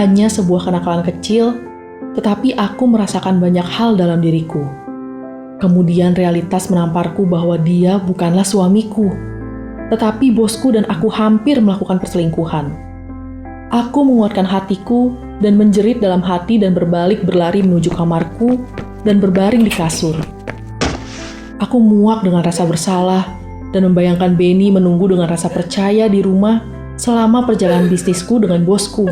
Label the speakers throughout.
Speaker 1: hanya sebuah kenakalan kecil, tetapi aku merasakan banyak hal dalam diriku. Kemudian realitas menamparku bahwa dia bukanlah suamiku, tetapi bosku dan aku hampir melakukan perselingkuhan. Aku menguatkan hatiku dan menjerit dalam hati dan berbalik berlari menuju kamarku dan berbaring di kasur. Aku muak dengan rasa bersalah dan membayangkan Benny menunggu dengan rasa percaya di rumah selama perjalanan bisnisku dengan bosku.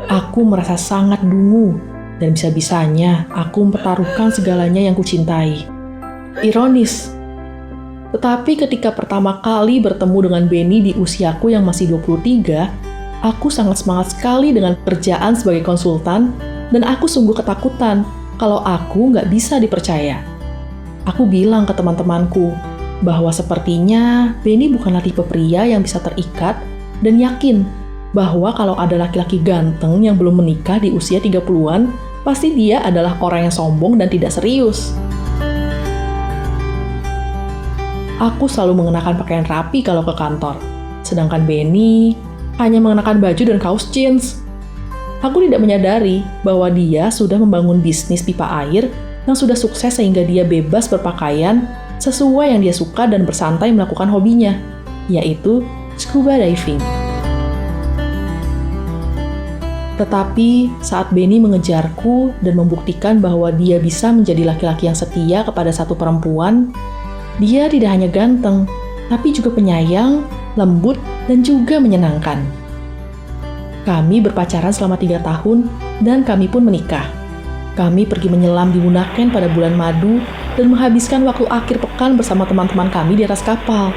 Speaker 1: Aku merasa sangat dungu dan bisa-bisanya aku mempertaruhkan segalanya yang kucintai. Ironis. Tetapi ketika pertama kali bertemu dengan Benny di usiaku yang masih 23, aku sangat semangat sekali dengan pekerjaan sebagai konsultan dan aku sungguh ketakutan kalau aku nggak bisa dipercaya. Aku bilang ke teman-temanku bahwa sepertinya Benny bukanlah tipe pria yang bisa terikat dan yakin bahwa kalau ada laki-laki ganteng yang belum menikah di usia 30-an, pasti dia adalah orang yang sombong dan tidak serius. Aku selalu mengenakan pakaian rapi kalau ke kantor, sedangkan Benny hanya mengenakan baju dan kaos jeans. Aku tidak menyadari bahwa dia sudah membangun bisnis pipa air yang sudah sukses sehingga dia bebas berpakaian sesuai yang dia suka dan bersantai melakukan hobinya, yaitu scuba diving. Tetapi saat Benny mengejarku dan membuktikan bahwa dia bisa menjadi laki-laki yang setia kepada satu perempuan, dia tidak hanya ganteng, tapi juga penyayang, lembut, dan juga menyenangkan. Kami berpacaran selama 3 tahun dan kami pun menikah. Kami pergi menyelam di Bunaken pada bulan madu dan menghabiskan waktu akhir pekan bersama teman-teman kami di atas kapal.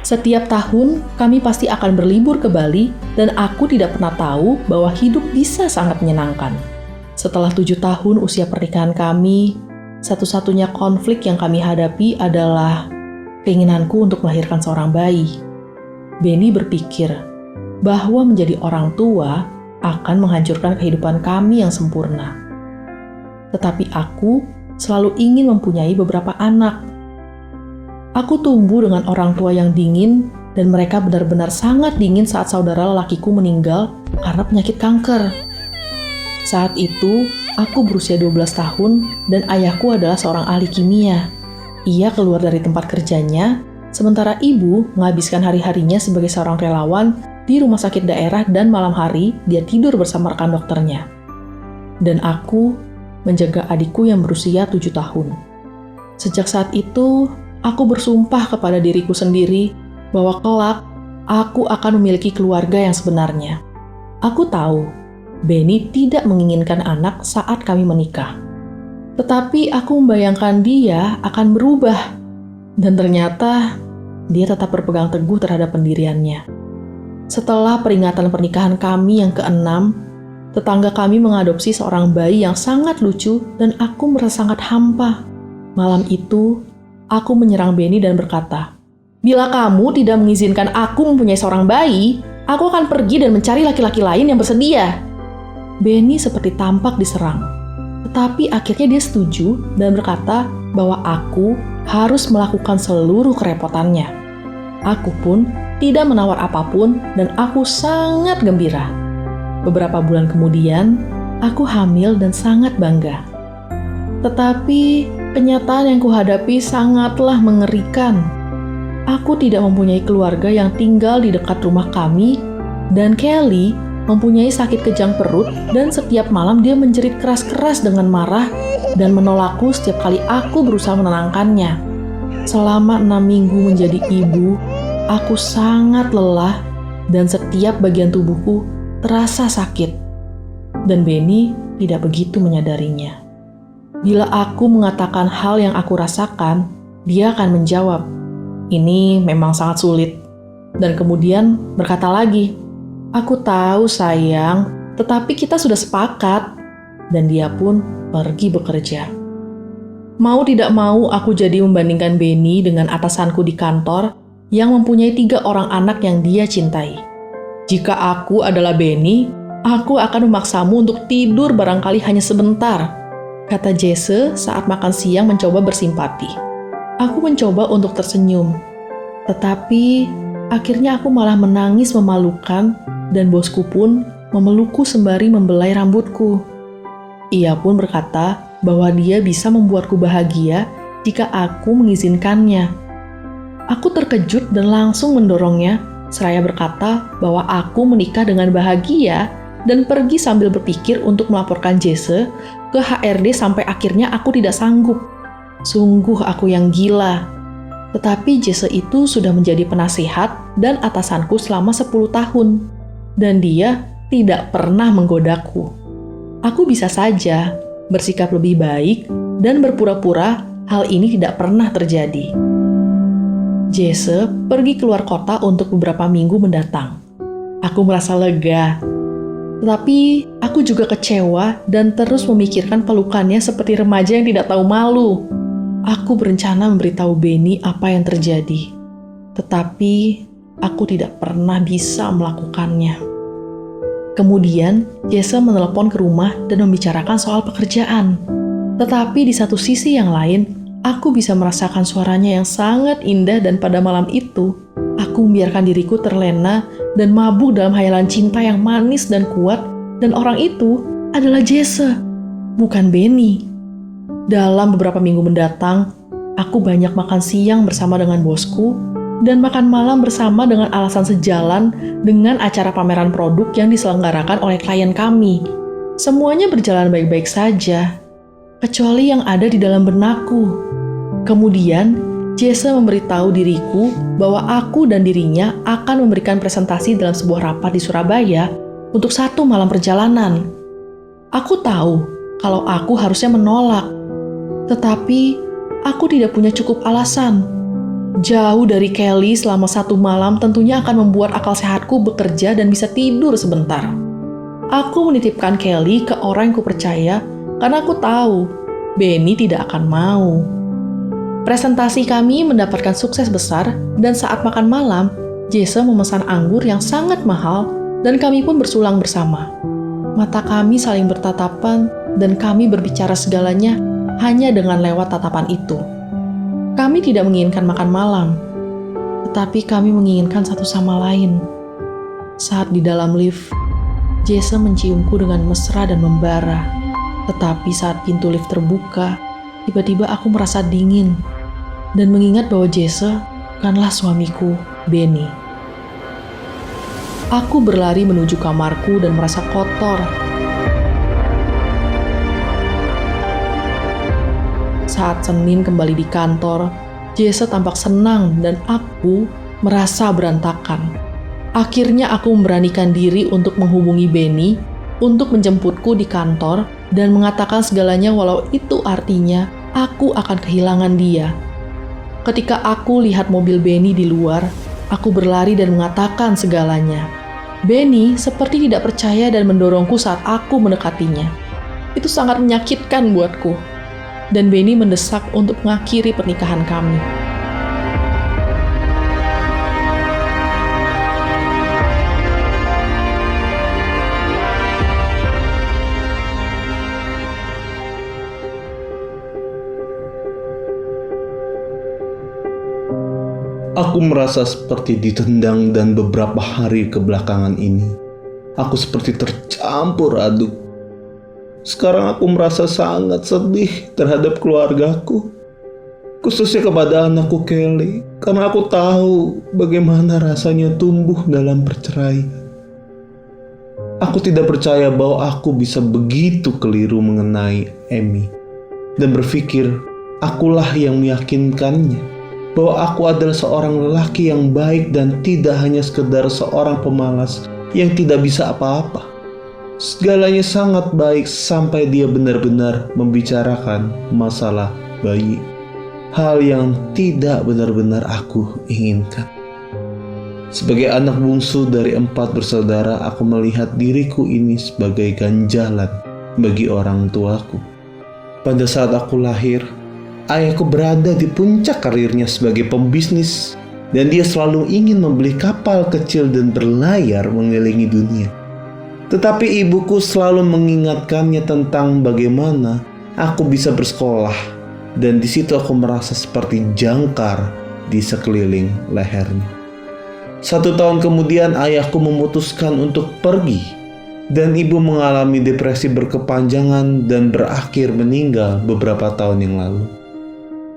Speaker 1: Setiap tahun, kami pasti akan berlibur ke Bali dan aku tidak pernah tahu bahwa hidup bisa sangat menyenangkan. Setelah 7 tahun usia pernikahan kami, satu-satunya konflik yang kami hadapi adalah keinginanku untuk melahirkan seorang bayi. Benny berpikir bahwa menjadi orang tua akan menghancurkan kehidupan kami yang sempurna. Tetapi aku selalu ingin mempunyai beberapa anak. Aku tumbuh dengan orang tua yang dingin dan mereka benar-benar sangat dingin saat saudara lelakiku meninggal karena penyakit kanker. Saat itu, aku berusia 12 tahun dan ayahku adalah seorang ahli kimia. Ia keluar dari tempat kerjanya, sementara ibu menghabiskan hari-harinya sebagai seorang relawan di rumah sakit daerah dan malam hari dia tidur bersama rekan dokternya. Dan aku menjaga adikku yang berusia 7 tahun. Sejak saat itu, aku bersumpah kepada diriku sendiri bahwa kelak aku akan memiliki keluarga yang sebenarnya. Aku tahu Benny tidak menginginkan anak saat kami menikah. Tetapi aku membayangkan dia akan berubah. Dan ternyata dia tetap berpegang teguh terhadap pendiriannya. Setelah peringatan pernikahan kami yang ke-6, tetangga kami mengadopsi seorang bayi yang sangat lucu dan aku merasa sangat hampa. Malam itu, aku menyerang Benny dan berkata, "Bila kamu tidak mengizinkan aku mempunyai seorang bayi, aku akan pergi dan mencari laki-laki lain yang bersedia." Benny seperti tampak diserang. Tetapi akhirnya dia setuju dan berkata bahwa aku harus melakukan seluruh kerepotannya. Aku pun tidak menawar apapun dan aku sangat gembira. Beberapa bulan kemudian, aku hamil dan sangat bangga. Tetapi, kenyataan yang kuhadapi sangatlah mengerikan. Aku tidak mempunyai keluarga yang tinggal di dekat rumah kami, dan Kelly mempunyai sakit kejang perut dan setiap malam dia menjerit keras-keras dengan marah dan menolakku setiap kali aku berusaha menenangkannya. Selama 6 minggu menjadi ibu, aku sangat lelah dan setiap bagian tubuhku terasa sakit, dan Benny tidak begitu menyadarinya. Bila aku mengatakan hal yang aku rasakan, dia akan menjawab, "Ini memang sangat sulit." Dan kemudian berkata lagi, "Aku tahu sayang, tetapi kita sudah sepakat." Dan dia pun pergi bekerja. Mau tidak mau aku jadi membandingkan Benny dengan atasanku di kantor yang mempunyai 3 orang anak yang dia cintai. Jika aku adalah Benny, aku akan memaksamu untuk tidur barangkali hanya sebentar, kata Jesse saat makan siang mencoba bersimpati. Aku mencoba untuk tersenyum, tetapi akhirnya aku malah menangis memalukan dan bosku pun memelukku sembari membelai rambutku. Ia pun berkata bahwa dia bisa membuatku bahagia jika aku mengizinkannya. Aku terkejut dan langsung mendorongnya, seraya berkata bahwa aku menikah dengan bahagia dan pergi sambil berpikir untuk melaporkan Jesse ke HRD sampai akhirnya aku tidak sanggup. Sungguh aku yang gila. Tetapi Jesse itu sudah menjadi penasehat dan atasanku selama 10 tahun. Dan dia tidak pernah menggodaku. Aku bisa saja bersikap lebih baik dan berpura-pura hal ini tidak pernah terjadi. Jesse pergi keluar kota untuk beberapa minggu mendatang. Aku merasa lega. Tetapi aku juga kecewa dan terus memikirkan pelukannya seperti remaja yang tidak tahu malu. Aku berencana memberitahu Benny apa yang terjadi. Tetapi aku tidak pernah bisa melakukannya. Kemudian Jesse menelepon ke rumah dan membicarakan soal pekerjaan. Tetapi di satu sisi yang lain, aku bisa merasakan suaranya yang sangat indah dan pada malam itu, aku membiarkan diriku terlena dan mabuk dalam hayalan cinta yang manis dan kuat, dan orang itu adalah Jesse, bukan Benny. Dalam beberapa minggu mendatang, aku banyak makan siang bersama dengan bosku dan makan malam bersama dengan alasan sejalan dengan acara pameran produk yang diselenggarakan oleh klien kami. Semuanya berjalan baik-baik saja, kecuali yang ada di dalam benakku. Kemudian, Jesse memberitahu diriku bahwa aku dan dirinya akan memberikan presentasi dalam sebuah rapat di Surabaya untuk 1 malam perjalanan. Aku tahu kalau aku harusnya menolak, tetapi aku tidak punya cukup alasan. Jauh dari Kelly selama 1 malam tentunya akan membuat akal sehatku bekerja dan bisa tidur sebentar. Aku menitipkan Kelly ke orang yang kupercaya karena aku tahu Benny tidak akan mau. Presentasi kami mendapatkan sukses besar dan saat makan malam, Jesse memesan anggur yang sangat mahal dan kami pun bersulang bersama. Mata kami saling bertatapan dan kami berbicara segalanya hanya dengan lewat tatapan itu. Kami tidak menginginkan makan malam, tetapi kami menginginkan satu sama lain. Saat di dalam lift, Jesse menciumku dengan mesra dan membara. Tetapi saat pintu lift terbuka, tiba-tiba aku merasa dingin dan mengingat bahwa Jesse bukanlah suamiku, Benny. Aku berlari menuju kamarku dan merasa kotor. Saat Senin kembali di kantor, Jesse tampak senang dan aku merasa berantakan. Akhirnya aku memberanikan diri untuk menghubungi Benny untuk menjemputku di kantor dan mengatakan segalanya walau itu artinya aku akan kehilangan dia. Ketika aku lihat mobil Benny di luar, aku berlari dan mengatakan segalanya. Benny seperti tidak percaya dan mendorongku saat aku mendekatinya. Itu sangat menyakitkan buatku. Dan Benny mendesak untuk mengakhiri pernikahan kami.
Speaker 2: Aku merasa seperti ditendang dan beberapa hari kebelakangan ini, aku seperti tercampur aduk. Sekarang aku merasa sangat sedih terhadap keluargaku, khususnya kepada anakku Kelly, karena aku tahu bagaimana rasanya tumbuh dalam perceraian. Aku tidak percaya bahwa aku bisa begitu keliru mengenai Amy dan berpikir akulah yang meyakinkannya bahwa aku adalah seorang lelaki yang baik dan tidak hanya sekedar seorang pemalas yang tidak bisa apa-apa. Segalanya sangat baik sampai dia benar-benar membicarakan masalah bayi. Hal yang tidak benar-benar aku inginkan. Sebagai anak bungsu dari 4 bersaudara, aku melihat diriku ini sebagai ganjalan bagi orang tuaku. Pada saat aku lahir, ayahku berada di puncak karirnya sebagai pembisnis dan dia selalu ingin membeli kapal kecil dan berlayar mengelilingi dunia. Tetapi ibuku selalu mengingatkannya tentang bagaimana aku bisa bersekolah, dan di situ aku merasa seperti jangkar di sekeliling lehernya. 1 tahun kemudian ayahku memutuskan untuk pergi dan ibu mengalami depresi berkepanjangan dan berakhir meninggal beberapa tahun yang lalu.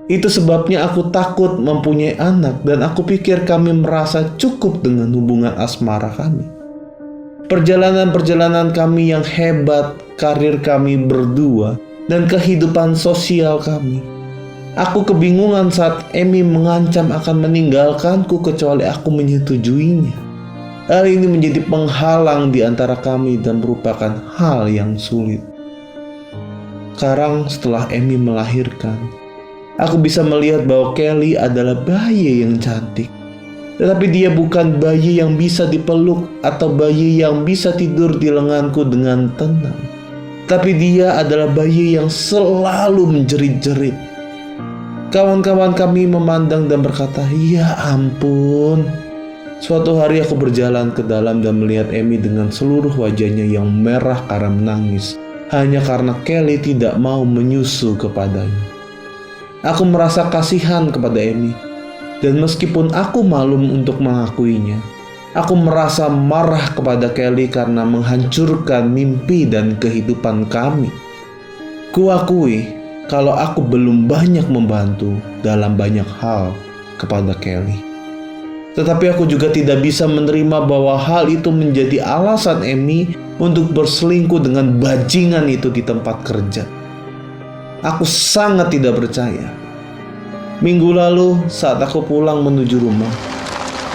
Speaker 2: Itu sebabnya aku takut mempunyai anak dan aku pikir kami merasa cukup dengan hubungan asmara kami. Perjalanan-perjalanan kami yang hebat, karir kami berdua, dan kehidupan sosial kami. Aku kebingungan saat Amy mengancam akan meninggalkanku kecuali aku menyetujuinya. Hal ini menjadi penghalang di antara kami dan merupakan hal yang sulit. Sekarang setelah Amy melahirkan, aku bisa melihat bahwa Kelly adalah bayi yang cantik. Tetapi dia bukan bayi yang bisa dipeluk atau bayi yang bisa tidur di lenganku dengan tenang. Tapi dia adalah bayi yang selalu menjerit-jerit. Kawan-kawan kami memandang dan berkata, "Ya ampun." Suatu hari aku berjalan ke dalam dan melihat Amy dengan seluruh wajahnya yang merah karena menangis, hanya karena Kelly tidak mau menyusu kepadanya. Aku merasa kasihan kepada Amy, dan meskipun aku malu untuk mengakuinya, aku merasa marah kepada Kelly karena menghancurkan mimpi dan kehidupan kami. Kuakui kalau aku belum banyak membantu dalam banyak hal kepada Kelly. Tetapi aku juga tidak bisa menerima bahwa hal itu menjadi alasan Amy untuk berselingkuh dengan bajingan itu di tempat kerja. Aku sangat tidak percaya. Minggu lalu saat aku pulang menuju rumah,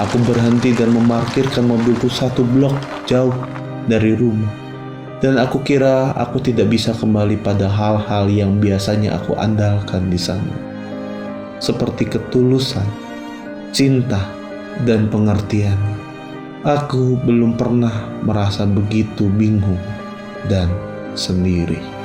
Speaker 2: aku berhenti dan memarkirkan mobilku satu blok jauh dari rumah. Dan aku kira aku tidak bisa kembali pada hal-hal yang biasanya aku andalkan di sana. Seperti ketulusan, cinta, dan pengertian. Aku belum pernah merasa begitu bingung dan sendiri.